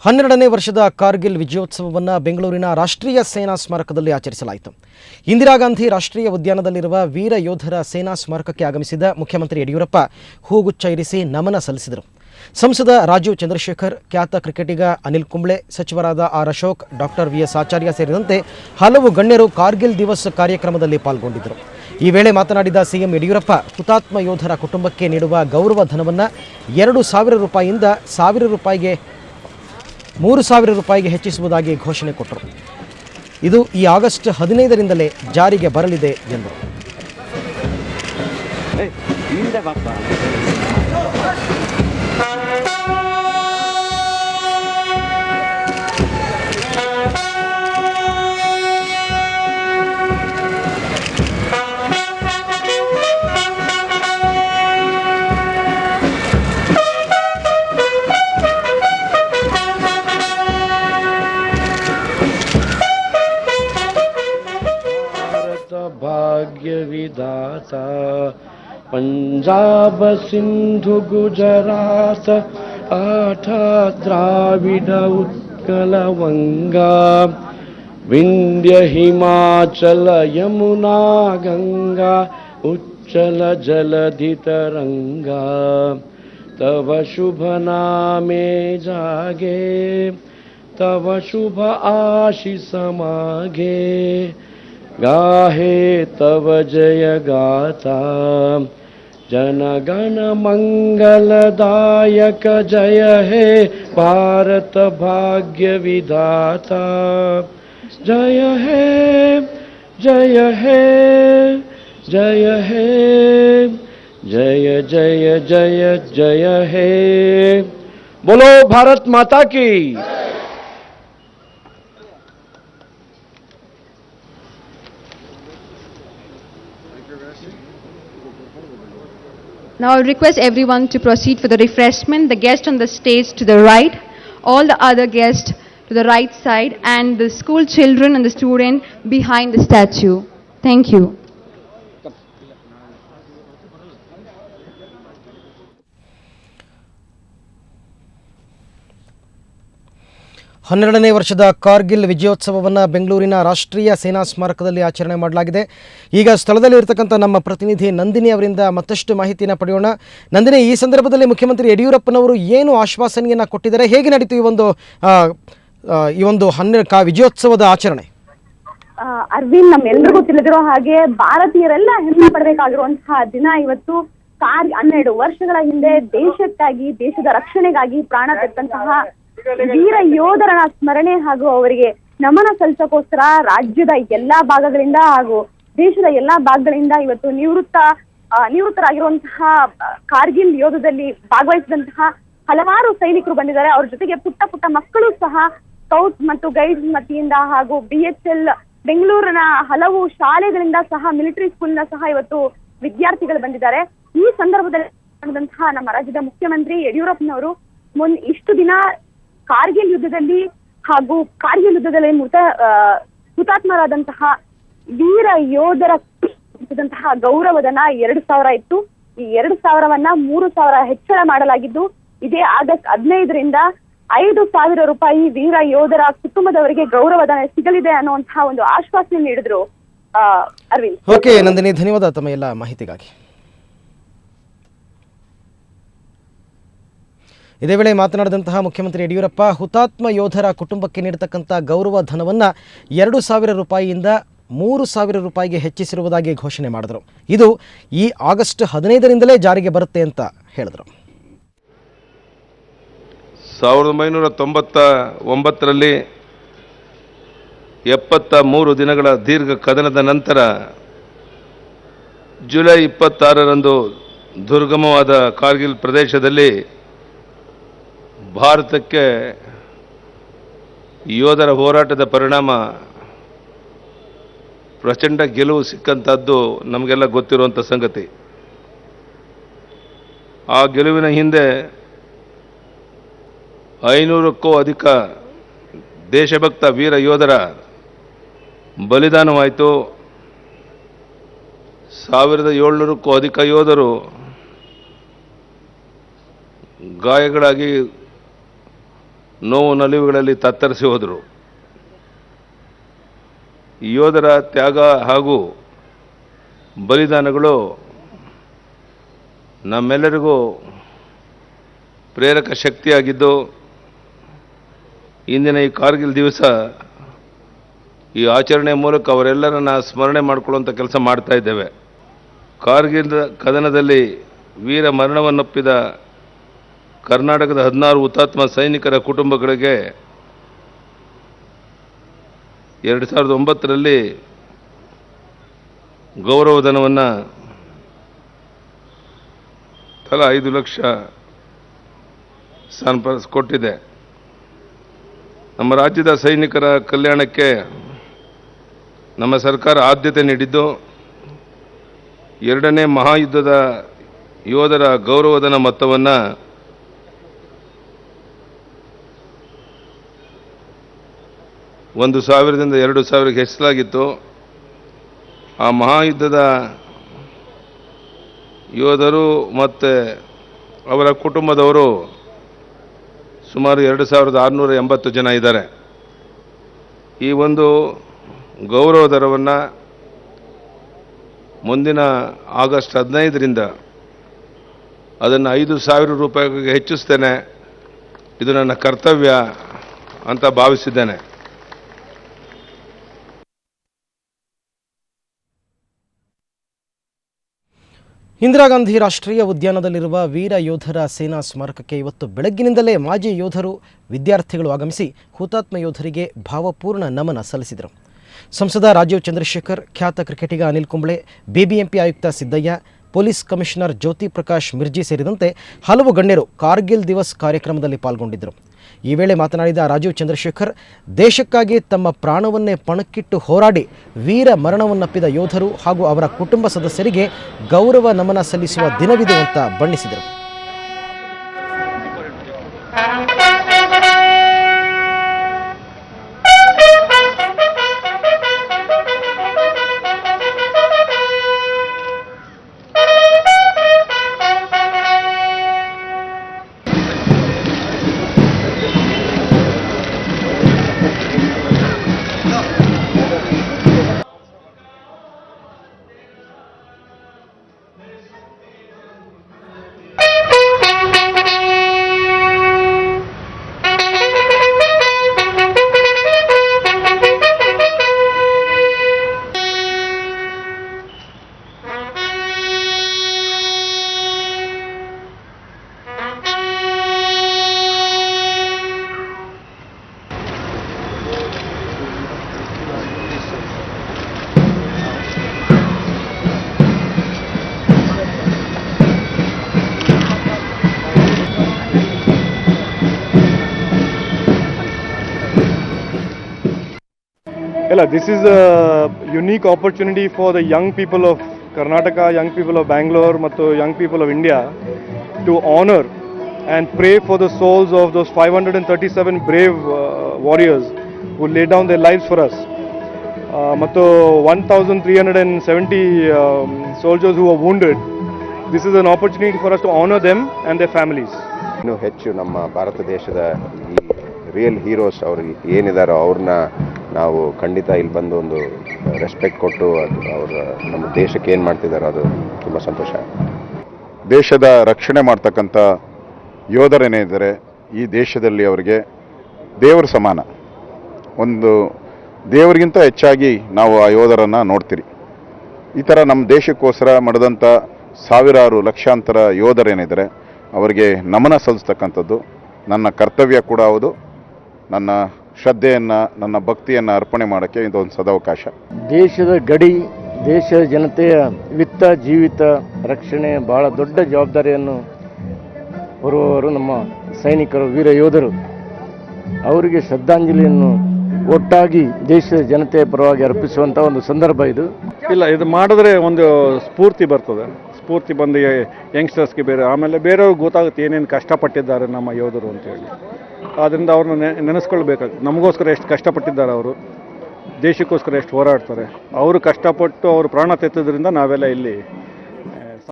12ನೇ ವರ್ಷದ ಕಾರ್ಗಿಲ್ ವಿಜಯೋತ್ಸವವನ್ನು ಬೆಂಗಳೂರಿನ ರಾಷ್ಟ್ರೀಯ ಸೇನಾ ಸ್ಮಾರಕದಲ್ಲಿ ಆಚರಿಸಲಾಯಿತು. ಇಂದಿರಾ ಗಾಂಧಿ ರಾಷ್ಟ್ರೀಯ ಉದ್ಯಾನದಲ್ಲಿರುವ ವೀರ ಯೋಧರ ಸೇನಾ ಸ್ಮಾರಕಕ್ಕೆ ಆಗಮಿಸಿದ ಮುಖ್ಯಮಂತ್ರಿ ಯಡಿಯೂರಪ್ಪ ಹೂಗುಚ್ಛ ಇರಿಸಿ ನಮನ ಸಲ್ಲಿಸಿದರು. ಸಂಸದ ರಾಜೀವ್ ಚಂದ್ರಶೇಖರ್, ಖ್ಯಾತ ಕ್ರಿಕೆಟಿಗ ಅನಿಲ್ ಕುಂಬ್ಳೆ, ಸಚಿವರಾದ ಆರ್ ಅಶೋಕ್, ಡಾಕ್ಟರ್ ವಿ.ಎಸ್. ಆಚಾರ್ಯ ಸೇರಿದಂತೆ ಹಲವು ಗಣ್ಯರು ಕಾರ್ಗಿಲ್ ದಿವಸ್ ಕಾರ್ಯಕ್ರಮದಲ್ಲಿ ಪಾಲ್ಗೊಂಡಿದ್ದರು. ಈ ವೇಳೆ ಮಾತನಾಡಿದ ಸಿಎಂ ಯಡಿಯೂರಪ್ಪ, ಹುತಾತ್ಮ ಯೋಧರ ಕುಟುಂಬಕ್ಕೆ ನೀಡುವ ಗೌರವ ಧನವನ್ನು 2,000 ರೂಪಾಯಿಯಿಂದ 1,000 ರೂಪಾಯಿಗೆ 3,000 ರೂಪಾಯಿಗೆ ಹೆಚ್ಚಿಸುವುದಾಗಿ ಘೋಷಣೆ ಕೊಟ್ಟರು. ಇದು ಈ ಆಗಸ್ಟ್ 15ರಿಂದಲೇ ಜಾರಿಗೆ ಬರಲಿದೆ ಎಂದರು. भाग्य विधाता पंजाब सिंधु गुजरात आठा द्राविड उत्कल वंगा विंध्य हिमाचल यमुना गंगा उच्चल जलधि तरंगा तव शुभ नामे जागे तव शुभ आशीष मागे गाहे तव जय गाथा जनगण मंगलदायक जय हे भारत भाग्य विधाता जय हे जय हे जय हे जय जय जय जय हे। बोलो भारत माता की। Now I request everyone to proceed for the refreshment. The guest on the stage to the right, all the other guests to the right side, and the school children and the student behind the statue. Thank you. ಹನ್ನೆರಡನೇ ವರ್ಷದ ಕಾರ್ಗಿಲ್ ವಿಜಯೋತ್ಸವವನ್ನು ಬೆಂಗಳೂರಿನ ರಾಷ್ಟ್ರೀಯ ಸೇನಾ ಸ್ಮಾರಕದಲ್ಲಿ ಆಚರಣೆ ಮಾಡಲಾಗಿದೆ. ಈಗ ಸ್ಥಳದಲ್ಲಿ ಇರತಕ್ಕಂಥ ನಮ್ಮ ಪ್ರತಿನಿಧಿ ನಂದಿನಿ ಅವರಿಂದ ಮತ್ತಷ್ಟು ಮಾಹಿತಿಯನ್ನು ಪಡೆಯೋಣ. ನಂದಿನಿ, ಈ ಸಂದರ್ಭದಲ್ಲಿ ಮುಖ್ಯಮಂತ್ರಿ ಯಡಿಯೂರಪ್ಪನವರು ಏನು ಆಶ್ವಾಸನೆಯನ್ನು ಕೊಟ್ಟಿದ್ದಾರೆ, ಹೇಗೆ ನಡೀತು ಈ ಒಂದು ವಿಜಯೋತ್ಸವದ ಆಚರಣೆ? ಅರವಿಂದ್, ನಮ್ಮೆಲ್ಲರಿಗೂ ತಿಳಿದಿರೋ ಹಾಗೆ ಭಾರತೀಯರೆಲ್ಲ ಹೆಮ್ಮೆ ಪಡಬೇಕಾಗಿರುವಂತಹ ದಿನ ಇವತ್ತು. 12 ವರ್ಷಗಳ ಹಿಂದೆ ದೇಶಕ್ಕಾಗಿ, ದೇಶದ ರಕ್ಷಣೆಗಾಗಿ ಪ್ರಾಣ ತೆತ್ತಂತಹ ವೀರ ಯೋಧರ ಸ್ಮರಣೆ ಹಾಗೂ ಅವರಿಗೆ ನಮನ ಸಲ್ಲಿಸೋಕೋಸ್ಕರ ರಾಜ್ಯದ ಎಲ್ಲಾ ಭಾಗಗಳಿಂದ ಹಾಗೂ ದೇಶದ ಎಲ್ಲಾ ಭಾಗಗಳಿಂದ ಇವತ್ತು ನಿವೃತ್ತರಾಗಿರುವಂತಹ ಕಾರ್ಗಿಲ್ ಯೋಧದಲ್ಲಿ ಭಾಗವಹಿಸಿದಂತಹ ಹಲವಾರು ಸೈನಿಕರು ಬಂದಿದ್ದಾರೆ. ಅವ್ರ ಜೊತೆಗೆ ಪುಟ್ಟ ಪುಟ್ಟ ಮಕ್ಕಳು ಸಹ ಸ್ಕೌಟ್ ಮತ್ತು ಗೈಡ್ಸ್ ವತಿಯಿಂದ ಹಾಗೂ BHL ಬೆಂಗಳೂರಿನ ಹಲವು ಶಾಲೆಗಳಿಂದ ಸಹ, ಮಿಲಿಟರಿ ಸ್ಕೂಲ್ನ ಸಹ ಇವತ್ತು ವಿದ್ಯಾರ್ಥಿಗಳು ಬಂದಿದ್ದಾರೆ. ಈ ಸಂದರ್ಭದಲ್ಲಿ ನಮ್ಮ ರಾಜ್ಯದ ಮುಖ್ಯಮಂತ್ರಿ ಯಡಿಯೂರಪ್ಪನವರು ಇಷ್ಟು ದಿನ ಕಾರ್ಗಿಲ್ ಯುದ್ಧದಲ್ಲಿ ಹಾಗೂ ಕಾರ್ಗಿಲ್ ಯುದ್ಧದಲ್ಲಿ ಹುತಾತ್ಮರಾದಂತಹ ವೀರ ಯೋಧರ ಗೌರವಧನ 2,000 ಇತ್ತು. ಈ 2,000ವನ್ನ 3,000 ಹೆಚ್ಚಳ ಮಾಡಲಾಗಿದ್ದು, ಇದೇ ಆಗಸ್ಟ್ 15ರಿಂದ 5,000 ರೂಪಾಯಿ ವೀರ ಯೋಧರ ಕುಟುಂಬದವರಿಗೆ ಗೌರವಧನ ಸಿಗಲಿದೆ ಅನ್ನುವಂತಹ ಒಂದು ಆಶ್ವಾಸನೆ ನೀಡಿದ್ರು. ಅರವಿಂದ್. ಓಕೆ ನಂದಿನಿ, ಧನ್ಯವಾದ ತಮ್ಮ ಎಲ್ಲ ಮಾಹಿತಿಗಾಗಿ. ಇದೇ ವೇಳೆ ಮಾತನಾಡಿದಂತಹ ಮುಖ್ಯಮಂತ್ರಿ ಯಡಿಯೂರಪ್ಪ, ಹುತಾತ್ಮ ಯೋಧರ ಕುಟುಂಬಕ್ಕೆ ನೀಡತಕ್ಕಂಥ ಗೌರವ ಧನವನ್ನು 2,000 ರೂಪಾಯಿಯಿಂದ 3,000 ರೂಪಾಯಿಗೆ ಹೆಚ್ಚಿಸಿರುವುದಾಗಿ ಘೋಷಣೆ ಮಾಡಿದರು. ಇದು ಈ ಆಗಸ್ಟ್ 15ರಿಂದಲೇ ಜಾರಿಗೆ ಬರುತ್ತೆ ಅಂತ ಹೇಳಿದರು. 1999ರಲ್ಲಿ 73 ದಿನಗಳ ದೀರ್ಘ ಕದನದ ನಂತರ ಜುಲೈ 26ರಂದು ದುರ್ಗಮವಾದ ಕಾರ್ಗಿಲ್ ಪ್ರದೇಶದಲ್ಲಿ ಭಾರತಕ್ಕೆ ಯೋಧರ ಹೋರಾಟದ ಪರಿಣಾಮ ಪ್ರಚಂಡ ಗೆಲುವು ಸಿಕ್ಕಂಥದ್ದು ನಮಗೆಲ್ಲ ಗೊತ್ತಿರುವಂಥ ಸಂಗತಿ. ಆ ಗೆಲುವಿನ ಹಿಂದೆ 500ಕ್ಕೂ ಅಧಿಕ ದೇಶಭಕ್ತ ವೀರ ಯೋಧರ ಬಲಿದಾನವಾಯಿತು. 1700ಕ್ಕೂ ಅಧಿಕ ಯೋಧರು ಗಾಯಗಳಾಗಿ ನೋವು ನಲಿವುಗಳಲ್ಲಿ ತತ್ತರಿಸಿ ಹೋದರು. ಈ ಯೋಧರ ತ್ಯಾಗ ಹಾಗೂ ಬಲಿದಾನಗಳು ನಮ್ಮೆಲ್ಲರಿಗೂ ಪ್ರೇರಕ ಶಕ್ತಿಯಾಗಿದ್ದು, ಇಂದಿನ ಈ ಕಾರ್ಗಿಲ್ ದಿವಸ ಈ ಆಚರಣೆ ಮೂಲಕ ಅವರೆಲ್ಲರನ್ನ ಸ್ಮರಣೆ ಮಾಡಿಕೊಳ್ಳುವಂಥ ಕೆಲಸ ಮಾಡ್ತಾ ಇದ್ದೇವೆ. ಕಾರ್ಗಿಲ್ ಕದನದಲ್ಲಿ ವೀರ ಮರಣವನ್ನಪ್ಪಿದ ಕರ್ನಾಟಕದ 16 ಹುತಾತ್ಮ ಸೈನಿಕರ ಕುಟುಂಬಗಳಿಗೆ 2009ರಲ್ಲಿ ಗೌರವಧನವನ್ನು ತಲಾ 5 ಲಕ್ಷ ಕೊಟ್ಟಿದೆ. ನಮ್ಮ ರಾಜ್ಯದ ಸೈನಿಕರ ಕಲ್ಯಾಣಕ್ಕೆ ನಮ್ಮ ಸರ್ಕಾರ ಆದ್ಯತೆ ನೀಡಿದ್ದು, ಎರಡನೇ ಮಹಾಯುದ್ಧದ ಯೋಧರ ಗೌರವಧನ ಮೊತ್ತವನ್ನು $1,000ದಿಂದ $2,000ಕ್ಕೆ ಹೆಚ್ಚಿಸಲಾಗಿತ್ತು. ಆ ಮಹಾಯುದ್ಧದ ಯೋಧರು ಮತ್ತು ಅವರ ಕುಟುಂಬದವರು ಸುಮಾರು 2,680 ಜನ ಇದ್ದಾರೆ. ಈ ಒಂದು ಗೌರವಧನವನ್ನು ಮುಂದಿನ ಆಗಸ್ಟ್ 15ರಿಂದ ಅದನ್ನು $5,000 ಹೆಚ್ಚಿಸ್ತೇನೆ. ಇದು ನನ್ನ ಕರ್ತವ್ಯ ಅಂತ ಭಾವಿಸಿದ್ದೇನೆ. ಇಂದಿರಾ ಗಾಂಧಿ ರಾಷ್ಟ್ರೀಯ ಉದ್ಯಾನದಲ್ಲಿರುವ ವೀರ ಯೋಧರ ಸೇನಾ ಸ್ಮಾರಕಕ್ಕೆ ಇವತ್ತು ಬೆಳಗ್ಗಿನಿಂದಲೇ ಮಾಜಿ ಯೋಧರು, ವಿದ್ಯಾರ್ಥಿಗಳು ಆಗಮಿಸಿ ಹುತಾತ್ಮ ಯೋಧರಿಗೆ ಭಾವಪೂರ್ಣ ನಮನ ಸಲ್ಲಿಸಿದರು. ಸಂಸದ ರಾಜೀವ್ ಚಂದ್ರಶೇಖರ್, ಖ್ಯಾತ ಕ್ರಿಕೆಟಿಗ ಅನಿಲ್ ಕುಂಬ್ಳೆ, ಬಿಬಿಎಂಪಿ ಆಯುಕ್ತ ಸಿದ್ದಯ್ಯ, ಪೊಲೀಸ್ ಕಮಿಷನರ್ ಜ್ಯೋತಿ ಪ್ರಕಾಶ್ ಮಿರ್ಜಿ ಸೇರಿದಂತೆ ಹಲವು ಗಣ್ಯರು ಕಾರ್ಗಿಲ್ ದಿವಸ್ ಕಾರ್ಯಕ್ರಮದಲ್ಲಿ ಪಾಲ್ಗೊಂಡಿದ್ದರು. ಈ ವೇಳೆ ಮಾತನಾಡಿದ ರಾಜೀವ್ ಚಂದ್ರಶೇಖರ್, ದೇಶಕ್ಕಾಗಿ ತಮ್ಮ ಪ್ರಾಣವನ್ನೇ ಪಣಕ್ಕಿಟ್ಟು ಹೋರಾಡಿ ವೀರ ಮರಣವನ್ನಪ್ಪಿದ ಯೋಧರು ಹಾಗೂ ಅವರ ಕುಟುಂಬ ಸದಸ್ಯರಿಗೆ ಗೌರವ ನಮನ ಸಲ್ಲಿಸುವ ದಿನವಿದು ಅಂತ ಬಣ್ಣಿಸಿದರು. This is a unique opportunity for the young people of Karnataka, young people of Bangalore, ಮತ್ತು young people of India to honor and pray for the souls of those 537 brave warriors who laid down their lives for us. ಮತ್ತು 1,370 soldiers who were wounded. This is an opportunity for us to honor them and their families. ಇನ್ನೂ ಹೆಚ್ಚು ನಮ್ಮ ಭಾರತ ದೇಶದ ಈ real heroes ಅವರು ಏನಿದಾರೋ ಅವ್ರನ್ನ ನಾವು ಖಂಡಿತ ಇಲ್ಲಿ ಬಂದು ಒಂದು ರೆಸ್ಪೆಕ್ಟ್ ಕೊಟ್ಟು ಅವರು ನಮ್ಮ ದೇಶಕ್ಕೆ ಏನು ಮಾಡ್ತಿದ್ದಾರೋ ಅದು ತುಂಬ ಸಂತೋಷ. ದೇಶದ ರಕ್ಷಣೆ ಮಾಡ್ತಕ್ಕಂಥ ಯೋಧರೇನಿದ್ದಾರೆ ಈ ದೇಶದಲ್ಲಿ ಅವರಿಗೆ ದೇವರ ಸಮಾನ. ಒಂದು ದೇವರಿಗಿಂತ ಹೆಚ್ಚಾಗಿ ನಾವು ಆ ಯೋಧರನ್ನು ನೋಡ್ತೀರಿ. ಈ ಥರ ನಮ್ಮ ದೇಶಕ್ಕೋಸ್ಕರ ಮಾಡಿದಂಥ ಸಾವಿರಾರು ಲಕ್ಷಾಂತರ ಯೋಧರೇನಿದ್ದಾರೆ ಅವರಿಗೆ ನಮನ ಸಲ್ಲಿಸ್ತಕ್ಕಂಥದ್ದು ನನ್ನ ಕರ್ತವ್ಯ ಕೂಡ ಹೌದು. ನನ್ನ ಶ್ರದ್ಧೆಯನ್ನು, ನನ್ನ ಭಕ್ತಿಯನ್ನು ಅರ್ಪಣೆ ಮಾಡೋಕ್ಕೆ ಇದೊಂದು ಸದಾವಕಾಶ. ದೇಶದ ಗಡಿ, ದೇಶದ ಜನತೆಯ ವಿತ್ತ ಜೀವಿತ ರಕ್ಷಣೆ ಬಹಳ ದೊಡ್ಡ ಜವಾಬ್ದಾರಿಯನ್ನು ಹೊರುವವರು ನಮ್ಮ ಸೈನಿಕರು, ವೀರ ಯೋಧರು. ಅವರಿಗೆ ಶ್ರದ್ಧಾಂಜಲಿಯನ್ನು ಒಟ್ಟಾಗಿ ದೇಶದ ಜನತೆಯ ಪರವಾಗಿ ಅರ್ಪಿಸುವಂಥ ಒಂದು ಸಂದರ್ಭ ಇದು. ಇದು ಮಾಡಿದ್ರೆ ಒಂದು ಸ್ಫೂರ್ತಿ ಬರ್ತದೆ. ಸ್ಫೂರ್ತಿ ಬಂದು ಯಂಗ್ಸ್ಟರ್ಸ್ಗೆ ಬೇರೆ, ಆಮೇಲೆ ಬೇರೆಯವ್ರಿಗೆ ಗೊತ್ತಾಗುತ್ತೆ ಏನೇನು ಕಷ್ಟಪಟ್ಟಿದ್ದಾರೆ ನಮ್ಮ ಯೋಧರು ಅಂತೇಳಿ. ಆದ್ದರಿಂದ ಅವ್ರನ್ನ ನೆನೆಸ್ಕೊಳ್ಬೇಕಾಗುತ್ತೆ. ನಮಗೋಸ್ಕರ ಎಷ್ಟು ಕಷ್ಟಪಟ್ಟಿದ್ದಾರೆ ಅವರು, ದೇಶಕ್ಕೋಸ್ಕರ ಎಷ್ಟು ಹೋರಾಡ್ತಾರೆ. ಅವರು ಕಷ್ಟಪಟ್ಟು ಅವರು ಪ್ರಾಣ ತೆತ್ತೋದ್ರಿಂದ ನಾವೆಲ್ಲ ಇಲ್ಲಿ